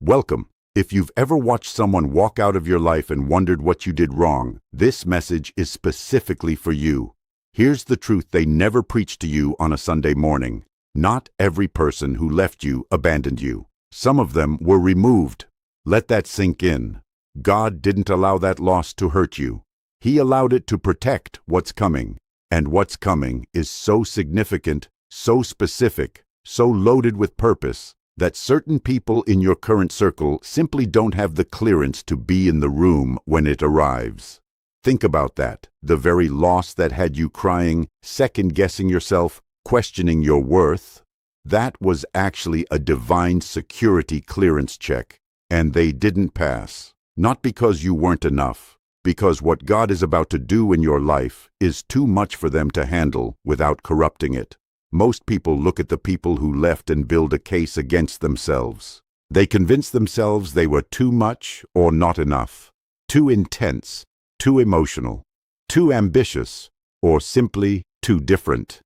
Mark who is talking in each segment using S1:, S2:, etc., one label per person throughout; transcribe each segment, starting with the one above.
S1: Welcome. If you've ever watched someone walk out of your life and wondered what you did wrong, this message is specifically for you. Here's the truth they never preached to you on a Sunday morning. Not every person who left you abandoned you. Some of them were removed. Let that sink in. God didn't allow that loss to hurt you. He allowed it to protect what's coming. And what's coming is so significant, so specific, so loaded with purpose, that certain people in your current circle simply don't have the clearance to be in the room when it arrives. Think about that. The very loss that had you crying, second-guessing yourself, questioning your worth, that was actually a divine security clearance check, and they didn't pass. Not because you weren't enough, because what God is about to do in your life is too much for them to handle without corrupting it. Most people look at the people who left and build a case against themselves. They convince themselves they were too much or not enough, too intense, too emotional, too ambitious, or simply too different.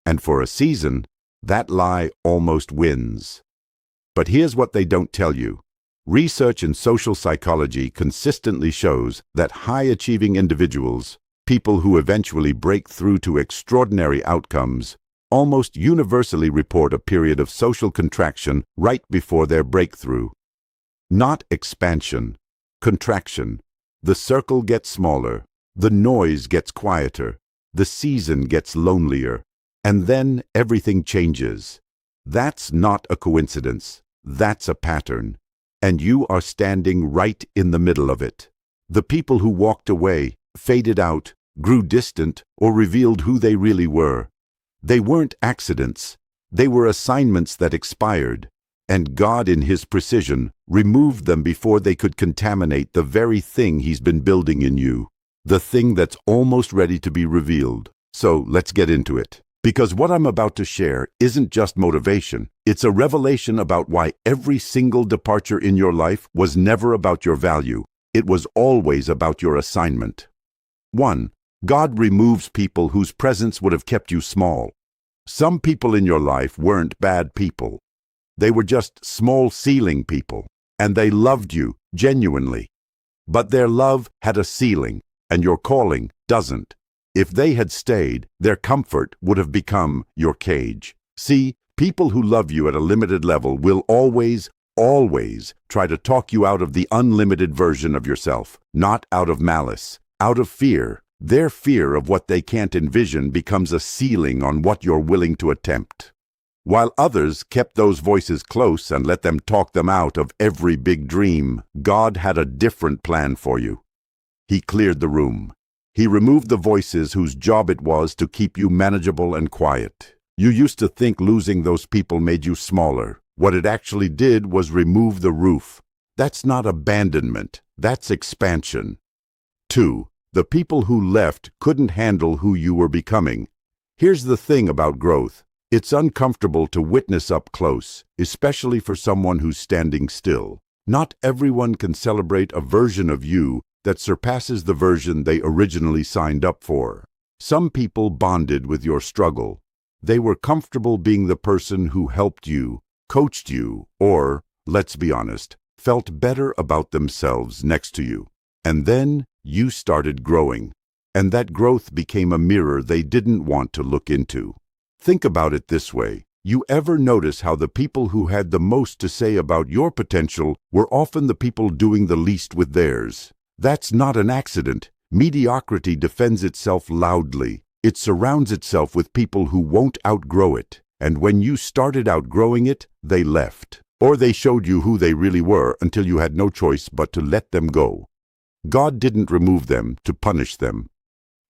S1: And for a season, that lie almost wins. But here's what they don't tell you. Research in social psychology consistently shows that high-achieving individuals, people who eventually break through to extraordinary outcomes, almost universally report a period of social contraction right before their breakthrough. Not expansion, contraction. The circle gets smaller, the noise gets quieter, the season gets lonelier, and then everything changes. That's not a coincidence. That's a pattern. And you are standing right in the middle of it. The people who walked away, faded out, grew distant, or revealed who they really were. They weren't accidents. They were assignments that expired, and God, in His precision, removed them before they could contaminate the very thing He's been building in you, the thing that's almost ready to be revealed. So let's get into it. Because what I'm about to share isn't just motivation. It's a revelation about why every single departure in your life was never about your value. It was always about your assignment. 1. God removes people whose presence would have kept you small. Some people in your life weren't bad people. They were just small-ceiling people, and they loved you genuinely. But their love had a ceiling, and your calling doesn't. If they had stayed, their comfort would have become your cage. See, people who love you at a limited level will always try to talk you out of the unlimited version of yourself, not out of malice, out of fear. Their fear of what they can't envision becomes a ceiling on what you're willing to attempt. While others kept those voices close and let them talk them out of every big dream, God had a different plan for you. He cleared the room. He removed the voices whose job it was to keep you manageable and quiet. You used to think losing those people made you smaller. What it actually did was remove the roof. That's not abandonment. That's expansion. 2. The people who left couldn't handle who you were becoming. Here's the thing about growth. It's uncomfortable to witness up close, especially for someone who's standing still. Not everyone can celebrate a version of you that surpasses the version they originally signed up for. Some people bonded with your struggle. They were comfortable being the person who helped you, coached you, or, let's be honest, felt better about themselves next to you. And then you started growing, and that growth became a mirror they didn't want to look into. Think about it this way. You ever notice how the people who had the most to say about your potential were often the people doing the least with theirs? That's not an accident. Mediocrity defends itself loudly. It surrounds itself with people who won't outgrow it. And when you started outgrowing it, they left. Or they showed you who they really were until you had no choice but to let them go. God didn't remove them to punish them.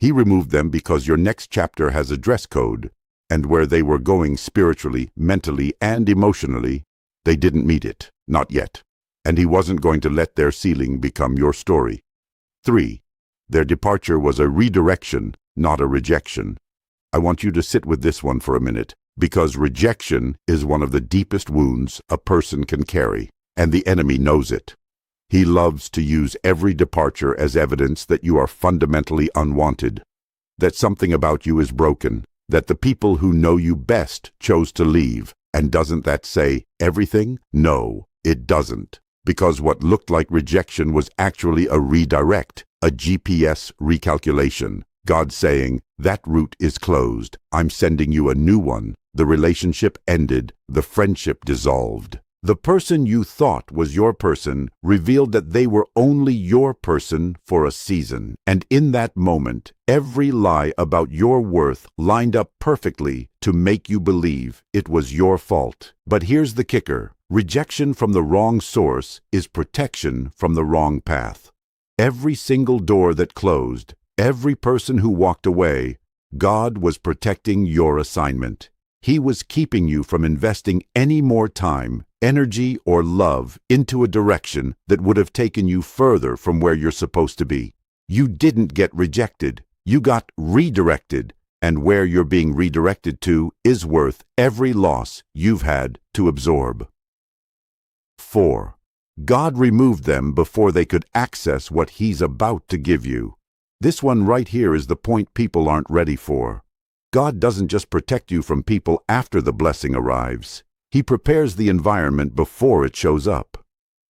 S1: He removed them because your next chapter has a dress code, and where they were going spiritually, mentally, and emotionally, they didn't meet it, not yet. And He wasn't going to let their ceiling become your story. 3. Their departure was a redirection, not a rejection. I want you to sit with this one for a minute, because rejection is one of the deepest wounds a person can carry, and the enemy knows it. He loves to use every departure as evidence that you are fundamentally unwanted, that something about you is broken, that the people who know you best chose to leave. And doesn't that say everything? No, it doesn't. Because what looked like rejection was actually a redirect, a GPS recalculation. God saying, that route is closed. I'm sending you a new one. The relationship ended. The friendship dissolved. The person you thought was your person revealed that they were only your person for a season. And in that moment, every lie about your worth lined up perfectly to make you believe it was your fault. But here's the kicker. Rejection from the wrong source is protection from the wrong path. Every single door that closed, every person who walked away, God was protecting your assignment. He was keeping you from investing any more time, energy, or love into a direction that would have taken you further from where you're supposed to be. You didn't get rejected. You got redirected. And where you're being redirected to is worth every loss you've had to absorb. 4. God removed them before they could access what He's about to give you. This one right here is the point people aren't ready for. God doesn't just protect you from people after the blessing arrives. He prepares the environment before it shows up.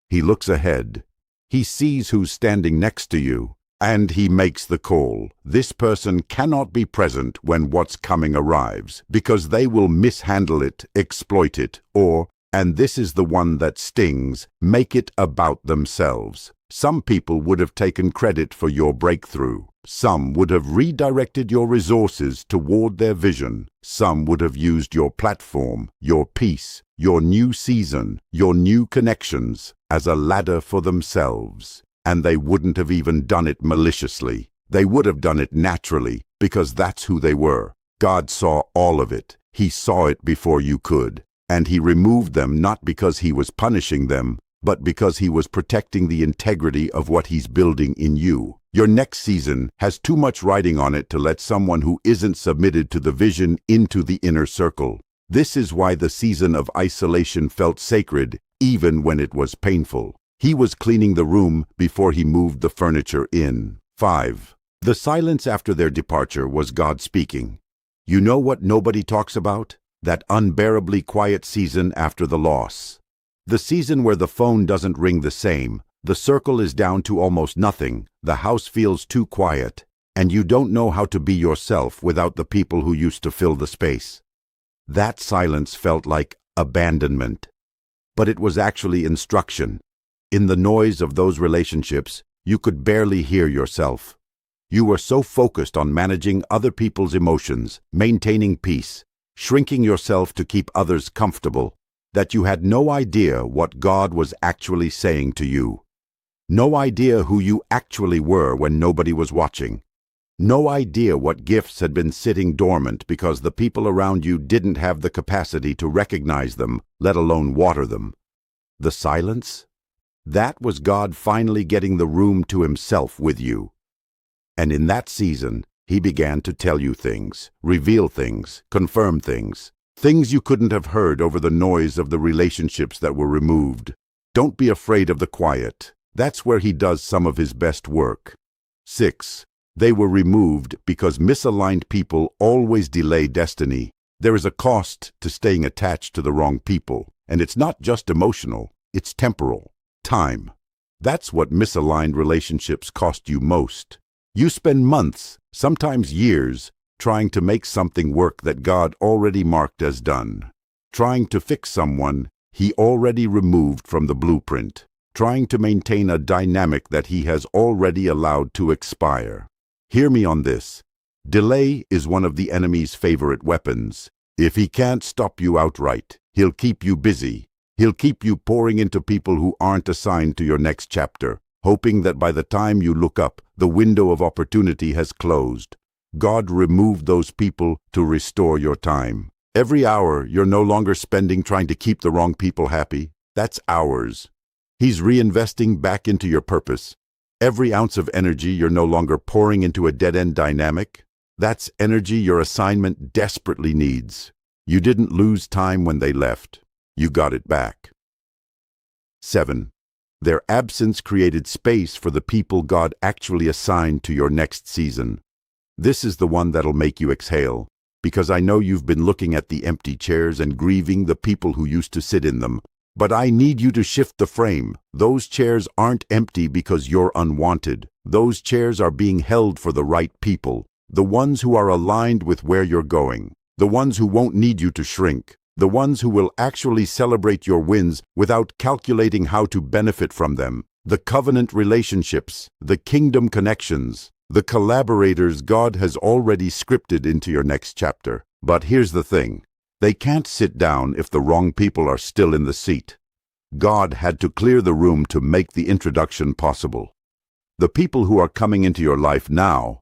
S1: He looks ahead. He sees who's standing next to you, and He makes the call. This person cannot be present when what's coming arrives, because they will mishandle it, exploit it, or, and this is the one that stings, make it about themselves. Some people would have taken credit for your breakthrough. Some would have redirected your resources toward their vision. Some would have used your platform, your peace, your new season, your new connections as a ladder for themselves. And they wouldn't have even done it maliciously. They would have done it naturally, because that's who they were. God saw all of it. He saw it before you could. And He removed them not because He was punishing them, but because He was protecting the integrity of what He's building in you. Your next season has too much riding on it to let someone who isn't submitted to the vision into the inner circle. This is why the season of isolation felt sacred, even when it was painful. He was cleaning the room before He moved the furniture in. 5. The silence after their departure was God speaking. You know what nobody talks about? That unbearably quiet season after the loss. The season where the phone doesn't ring the same, the circle is down to almost nothing, the house feels too quiet, and you don't know how to be yourself without the people who used to fill the space. That silence felt like abandonment, but it was actually instruction. In the noise of those relationships, you could barely hear yourself. You were so focused on managing other people's emotions, maintaining peace, shrinking yourself to keep others comfortable, that you had no idea what God was actually saying to you. No idea who you actually were when nobody was watching. No idea what gifts had been sitting dormant because the people around you didn't have the capacity to recognize them, let alone water them. The silence? That was God finally getting the room to Himself with you. And in that season, He began to tell you things, reveal things, confirm things. Things you couldn't have heard over the noise of the relationships that were removed. Don't be afraid of the quiet. That's where He does some of His best work. 6. They were removed because misaligned people always delay destiny. There is a cost to staying attached to the wrong people, and it's not just emotional, it's temporal. Time. That's what misaligned relationships cost you most. You spend months, sometimes years, trying to make something work that God already marked as done. Trying to fix someone He already removed from the blueprint. Trying to maintain a dynamic that He has already allowed to expire. Hear me on this. Delay is one of the enemy's favorite weapons. If he can't stop you outright, he'll keep you busy. He'll keep you pouring into people who aren't assigned to your next chapter, hoping that by the time you look up, the window of opportunity has closed. God removed those people to restore your time. Every hour you're no longer spending trying to keep the wrong people happy, that's hours. He's reinvesting back into your purpose. Every ounce of energy you're no longer pouring into a dead-end dynamic, that's energy your assignment desperately needs. You didn't lose time when they left. You got it back. 7. Their absence created space for the people God actually assigned to your next season. This is the one that'll make you exhale, because I know you've been looking at the empty chairs and grieving the people who used to sit in them. But I need you to shift the frame. Those chairs aren't empty because you're unwanted. Those chairs are being held for the right people, the ones who are aligned with where you're going, the ones who won't need you to shrink, the ones who will actually celebrate your wins without calculating how to benefit from them, the covenant relationships, the kingdom connections, the collaborators God has already scripted into your next chapter. But here's the thing. They can't sit down if the wrong people are still in the seat. God had to clear the room to make the introduction possible. The people who are coming into your life now,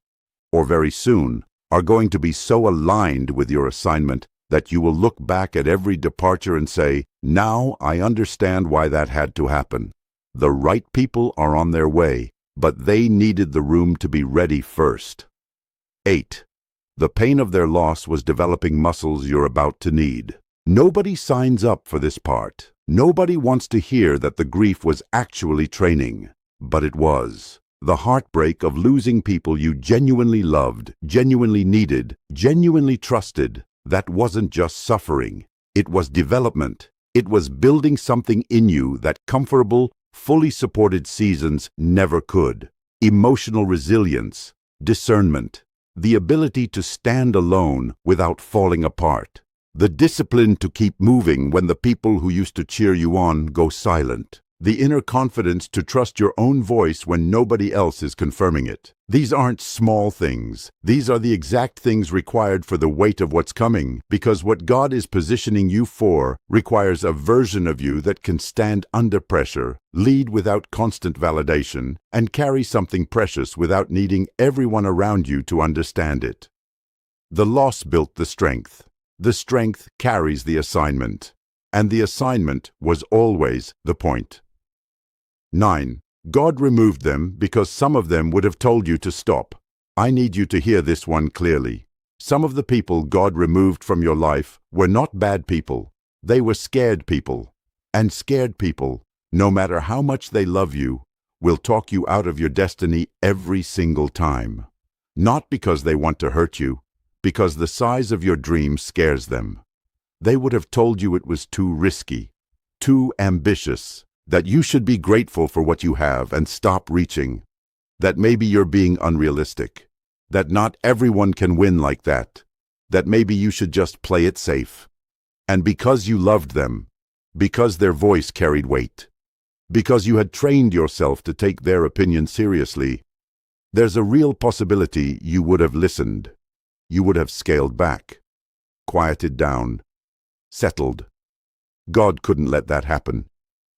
S1: or very soon, are going to be so aligned with your assignment that you will look back at every departure and say, "Now I understand why that had to happen." The right people are on their way, but they needed the room to be ready first. 8. The pain of their loss was developing muscles you're about to need. Nobody signs up for this part. Nobody wants to hear that the grief was actually training. But it was. The heartbreak of losing people you genuinely loved, genuinely needed, genuinely trusted. That wasn't just suffering. It was development. It was building something in you that comfortable, fully supported seasons never could. Emotional resilience, discernment, the ability to stand alone without falling apart, the discipline to keep moving when the people who used to cheer you on go silent, the inner confidence to trust your own voice when nobody else is confirming it. These aren't small things. These are the exact things required for the weight of what's coming, because what God is positioning you for requires a version of you that can stand under pressure, lead without constant validation, and carry something precious without needing everyone around you to understand it. The loss built the strength. The strength carries the assignment. And the assignment was always the point. 9. God removed them because some of them would have told you to stop. I need you to hear this one clearly. Some of the people God removed from your life were not bad people. They were scared people. And scared people, no matter how much they love you, will talk you out of your destiny every single time. Not because they want to hurt you, because the size of your dream scares them. They would have told you it was too risky, too ambitious, that you should be grateful for what you have and stop reaching, that maybe you're being unrealistic, that not everyone can win like that maybe you should just play it safe. And because you loved them, because their voice carried weight, because you had trained yourself to take their opinion seriously, there's a real possibility you would have listened. You would have scaled back, quieted down, settled. God couldn't let that happen.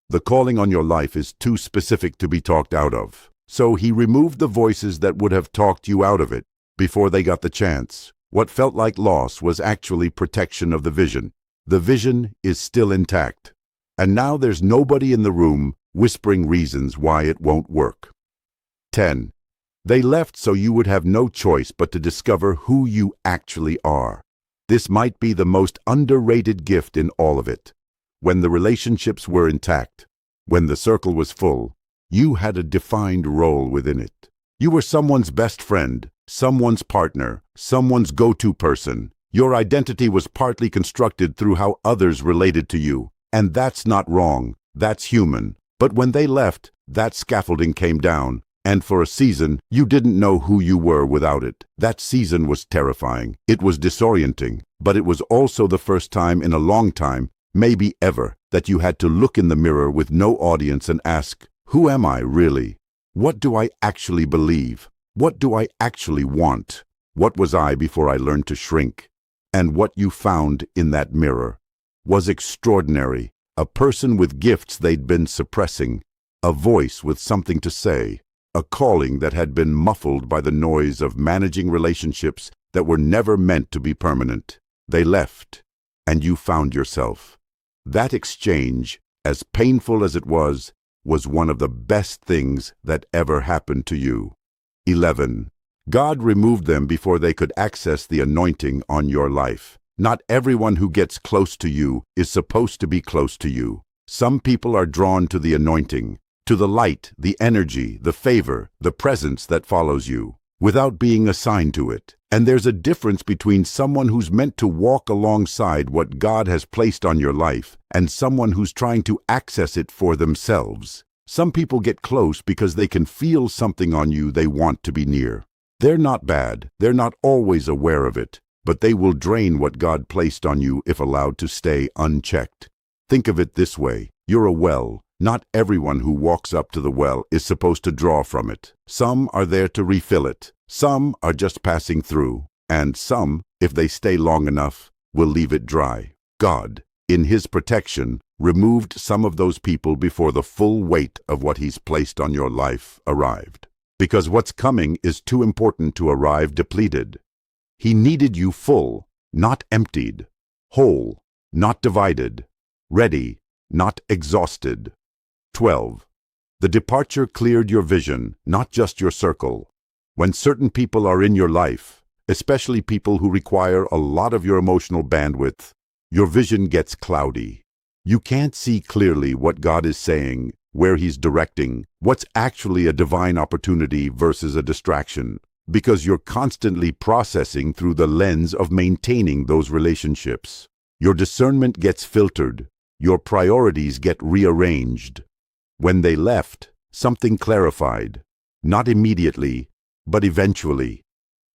S1: The calling on your life is too specific to be talked out of. So he removed the voices that would have talked you out of it before they got the chance. What felt like loss was actually protection of the vision. The vision is still intact. And now there's nobody in the room whispering reasons why it won't work. 10. They left so you would have no choice but to discover who you actually are. This might be the most underrated gift in all of it. When the relationships were intact, when the circle was full, you had a defined role within it. You were someone's best friend, someone's partner, someone's go-to person. Your identity was partly constructed through how others related to you. And that's not wrong, that's human. But when they left, that scaffolding came down. And for a season, you didn't know who you were without it. That season was terrifying. It was disorienting. But it was also the first time in a long time, maybe ever, that you had to look in the mirror with no audience and ask, who am I really? What do I actually believe? What do I actually want? What was I before I learned to shrink? And what you found in that mirror was extraordinary. A person with gifts they'd been suppressing, a voice with something to say, a calling that had been muffled by the noise of managing relationships that were never meant to be permanent. They left, and you found yourself. That exchange, as painful as it was one of the best things that ever happened to you. 11. God removed them before they could access the anointing on your life. Not everyone who gets close to you is supposed to be close to you. Some people are drawn to the anointing, to the light, the energy, the favor, the presence that follows you, without being assigned to it. And there's a difference between someone who's meant to walk alongside what God has placed on your life and someone who's trying to access it for themselves. Some people get close because they can feel something on you they want to be near. They're not bad, they're not always aware of it, but they will drain what God placed on you if allowed to stay unchecked. Think of it this way: you're a well. Not everyone who walks up to the well is supposed to draw from it. Some are there to refill it. Some are just passing through. And some, if they stay long enough, will leave it dry. God, in His protection, removed some of those people before the full weight of what He's placed on your life arrived. Because what's coming is too important to arrive depleted. He needed you full, not emptied. Whole, not divided. Ready, not exhausted. 12. The departure cleared your vision, not just your circle. When certain people are in your life, especially people who require a lot of your emotional bandwidth, your vision gets cloudy. You can't see clearly what God is saying, where He's directing, what's actually a divine opportunity versus a distraction, because you're constantly processing through the lens of maintaining those relationships. Your discernment gets filtered. Your priorities get rearranged. When they left, something clarified. Not immediately, but eventually.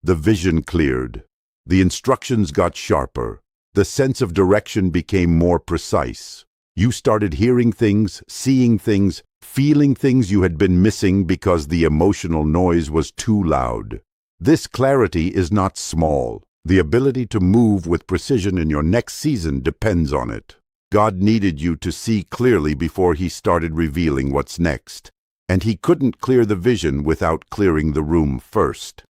S1: The vision cleared. The instructions got sharper. The sense of direction became more precise. You started hearing things, seeing things, feeling things you had been missing because the emotional noise was too loud. This clarity is not small. The ability to move with precision in your next season depends on it. God needed you to see clearly before He started revealing what's next, and He couldn't clear the vision without clearing the room first.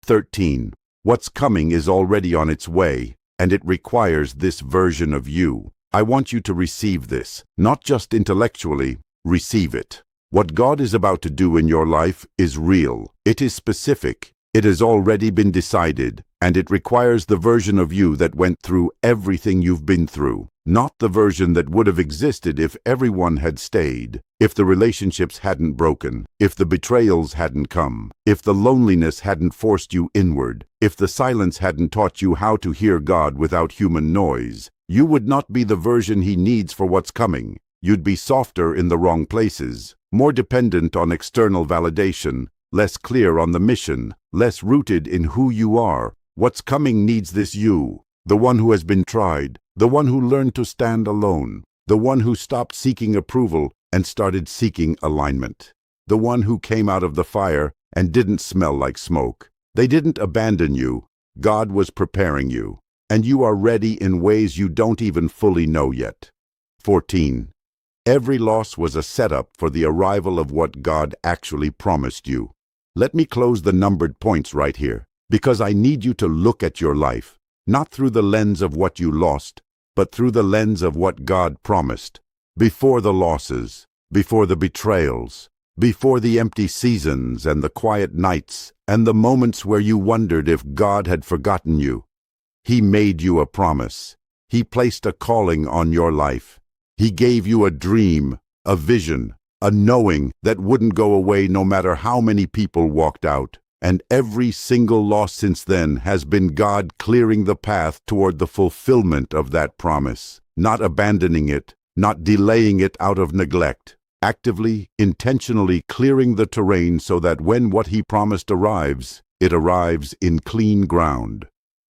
S1: 13. What's coming is already on its way, and it requires this version of you. I want you to receive this, not just intellectually, receive it. What God is about to do in your life is real. It is specific. It has already been decided, and it requires the version of you that went through everything you've been through. Not the version that would have existed if everyone had stayed, if the relationships hadn't broken, if the betrayals hadn't come, if the loneliness hadn't forced you inward, if the silence hadn't taught you how to hear God without human noise. You would not be the version He needs for what's coming. You'd be softer in the wrong places, more dependent on external validation, less clear on the mission, less rooted in who you are. What's coming needs this you, the one who has been tried, the one who learned to stand alone, the one who stopped seeking approval and started seeking alignment, the one who came out of the fire and didn't smell like smoke. They didn't abandon you. God was preparing you, and you are ready in ways you don't even fully know yet. 14. Every loss was a setup for the arrival of what God actually promised you. Let me close the numbered points right here, because I need you to look at your life, not through the lens of what you lost, but through the lens of what God promised. Before the losses, before the betrayals, before the empty seasons and the quiet nights and the moments where you wondered if God had forgotten you, He made you a promise. He placed a calling on your life. He gave you a dream, a vision, a knowing that wouldn't go away no matter how many people walked out. And every single loss since then has been God clearing the path toward the fulfillment of that promise, not abandoning it, not delaying it out of neglect, actively, intentionally clearing the terrain so that when what He promised arrives, it arrives in clean ground.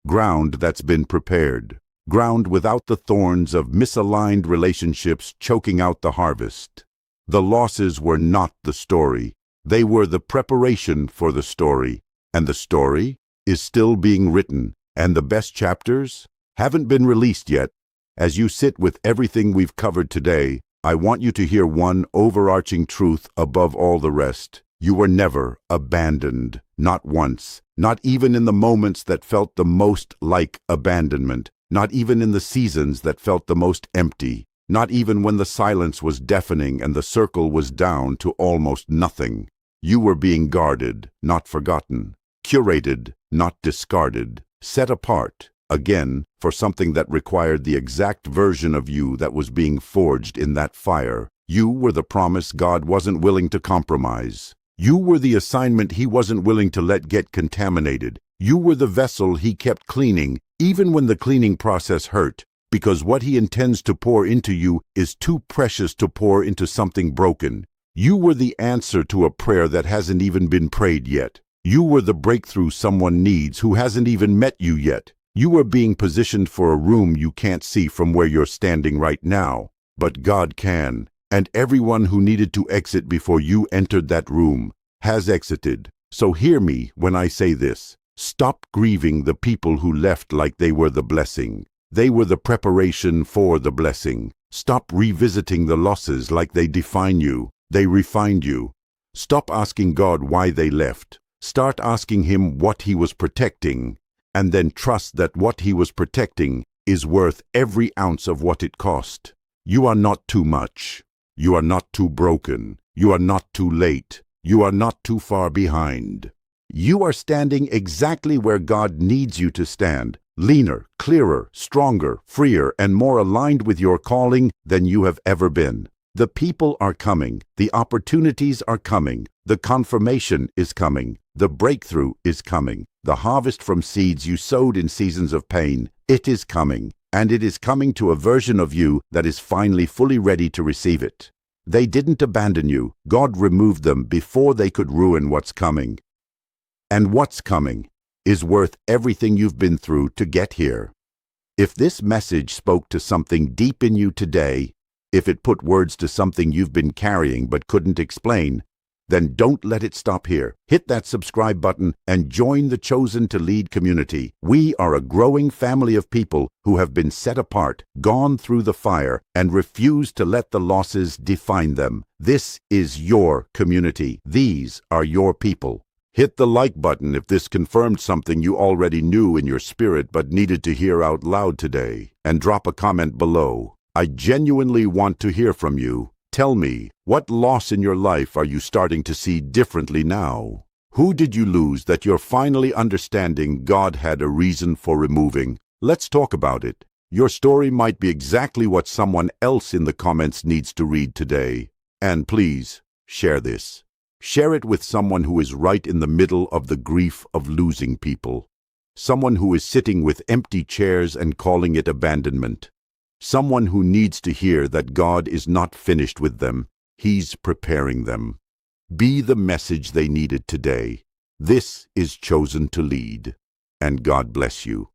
S1: Ground that's been prepared. Ground without the thorns of misaligned relationships choking out the harvest. The losses were not the story. They were the preparation for the story, and the story is still being written, and the best chapters haven't been released yet. As you sit with everything we've covered today, I want you to hear one overarching truth above all the rest. You were never abandoned, not once, not even in the moments that felt the most like abandonment, not even in the seasons that felt the most empty. Not even when the silence was deafening and the circle was down to almost nothing. You were being guarded, not forgotten, curated, not discarded, set apart, again, for something that required the exact version of you that was being forged in that fire. You were the promise God wasn't willing to compromise. You were the assignment He wasn't willing to let get contaminated. You were the vessel he kept cleaning, even when the cleaning process hurt, because what he intends to pour into you is too precious to pour into something broken. You were the answer to a prayer that hasn't even been prayed yet. You were the breakthrough someone needs who hasn't even met you yet. You are being positioned for a room you can't see from where you're standing right now, but God can. And everyone who needed to exit before you entered that room has exited. So hear me when I say this. Stop grieving the people who left like they were the blessing. They were the preparation for the blessing. Stop revisiting the losses like they define you. They refined you. Stop asking God why they left. Start asking Him what He was protecting, and then trust that what He was protecting is worth every ounce of what it cost. You are not too much. You are not too broken. You are not too late. You are not too far behind. You are standing exactly where God needs you to stand, leaner, clearer, stronger, freer, and more aligned with your calling than you have ever been. The people are coming. The opportunities are coming. The confirmation is coming. The breakthrough is coming. The harvest from seeds you sowed in seasons of pain, it is coming. And it is coming to a version of you that is finally fully ready to receive it. They didn't abandon you. God removed them before they could ruin what's coming. And what's coming is worth everything you've been through to get here. If this message spoke to something deep in you today, if it put words to something you've been carrying but couldn't explain, then don't let it stop here. Hit that subscribe button and join the Chosen to Lead community. We are a growing family of people who have been set apart, gone through the fire, and refuse to let the losses define them. This is your community. These are your people. Hit the like button if this confirmed something you already knew in your spirit but needed to hear out loud today, and drop a comment below. I genuinely want to hear from you. Tell me, what loss in your life are you starting to see differently now? Who did you lose that you're finally understanding God had a reason for removing? Let's talk about it. Your story might be exactly what someone else in the comments needs to read today. And please, share this. Share it with someone who is right in the middle of the grief of losing people. Someone who is sitting with empty chairs and calling it abandonment. Someone who needs to hear that God is not finished with them. He's preparing them. Be the message they needed today. This is Chosen to Lead. And God bless you.